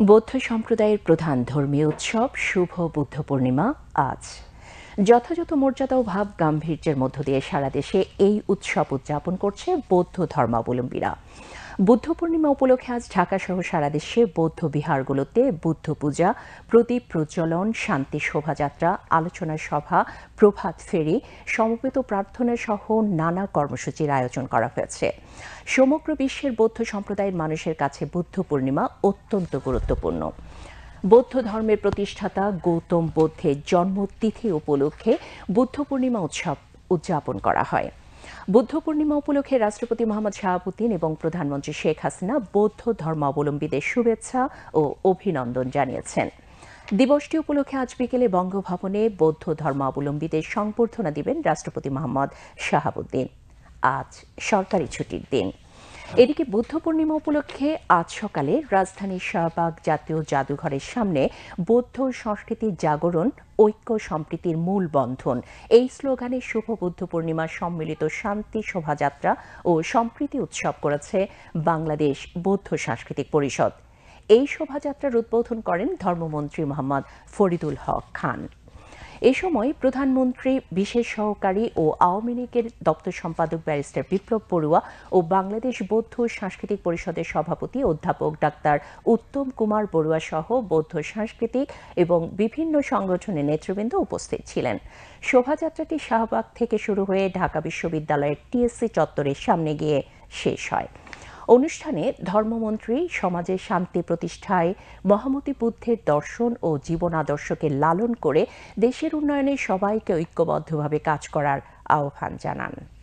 বৌদ্ধ সম্প্রদায়ের প্রধান ধর্মীয় উৎসব শুভ বুদ্ধ পূর্ণিমা আজ। যথাযথ মর্যাদা ও ভাব গাম্ভীর্যের মধ্য দিয়ে সারা দেশে এই উৎসব উদযাপন করছে বৌদ্ধ ধর্মাবলম্বীরা। বুদ্ধ পূর্ণিমা উপলক্ষে আজ ঢাকা সহ সারা দেশে বৌদ্ধ বিহারগুলোতে বুদ্ধ পূজা, প্রদীপ প্রজ্বলন, শান্তি শোভাযাত্রা, আলোচনা সভা, প্রভাত ফেরি, সমবেত প্রার্থনা সহ নানা কর্মসূচির আয়োজন করা হয়েছে। সমগ্র বিশ্বের বৌদ্ধ সম্প্রদায়ের মানুষের কাছে বুদ্ধ পূর্ণিমা অত্যন্ত গুরুত্বপূর্ণ। বৌদ্ধ ধর্মের প্রতিষ্ঠাতা গৌতম বুদ্ধের জন্মতিথি উপলক্ষে বুদ্ধ পূর্ণিমা উৎসব উদযাপন করা হয়। বুদ্ধ পূর্ণিমা উপলক্ষে রাষ্ট্রপতি মোহাম্মদ শাহাবুদ্দিন এবং প্রধানমন্ত্রী শেখ হাসিনা বৌদ্ধ ধর্মাবলম্বীদের শুভেচ্ছা ও অভিনন্দন জানিয়েছেন। দিবসটি উপলক্ষে আজ বিকেলে বঙ্গভবনে বৌদ্ধ ধর্মাবলম্বীদের সংবর্ধনা দিবেন রাষ্ট্রপতি মোহাম্মদ শাহাবুদ্দিন। আজ সরকারি ছুটির দিন। এদিকে বুদ্ধ পূর্ণিমা উপলক্ষে আজ সকালে রাজধানীর শাহবাগ জাতীয় জাদুঘরের সামনে বৌদ্ধ সংস্কৃতির জাগরণ, ঐক্য সম্প্রীতির মূল বন্ধন এই স্লোগানে শুভ বুদ্ধ পূর্ণিমা সম্মিলিত শান্তি শোভাযাত্রা ও সম্প্রীতি উৎসব করেছে বাংলাদেশ বৌদ্ধ সাংস্কৃতিক পরিষদ। এই শোভাযাত্রার উদ্বোধন করেন ধর্মমন্ত্রী মোহাম্মদ ফরিদুল হক খান। এ সময় প্রধানমন্ত্রী, বিশেষ সহকারী ও আওয়ামী লীগের দপ্তর সম্পাদক ব্যারিস্টার বিপ্লব বড়ুয়া ও বাংলাদেশ বৌদ্ধ সাংস্কৃতিক পরিষদের সভাপতি অধ্যাপক ডাক্তার উত্তম কুমার বড়ুয়া সহ বৌদ্ধ সাংস্কৃতিক এবং বিভিন্ন সংগঠনের নেতৃবৃন্দ উপস্থিত ছিলেন। শোভাযাত্রাটি শাহবাগ থেকে শুরু হয়ে ঢাকা বিশ্ববিদ্যালয়ের টিএসসি চত্বরের সামনে গিয়ে শেষ হয়। অনুষ্ঠানে ধর্মমন্ত্রী সমাজের শান্তি প্রতিষ্ঠায় মহামতি বুদ্ধের দর্শন ও জীবন আদর্শকে লালন করে দেশের উন্নয়নে সবাইকে ঐক্যবদ্ধভাবে কাজ করার আহ্বান জানান।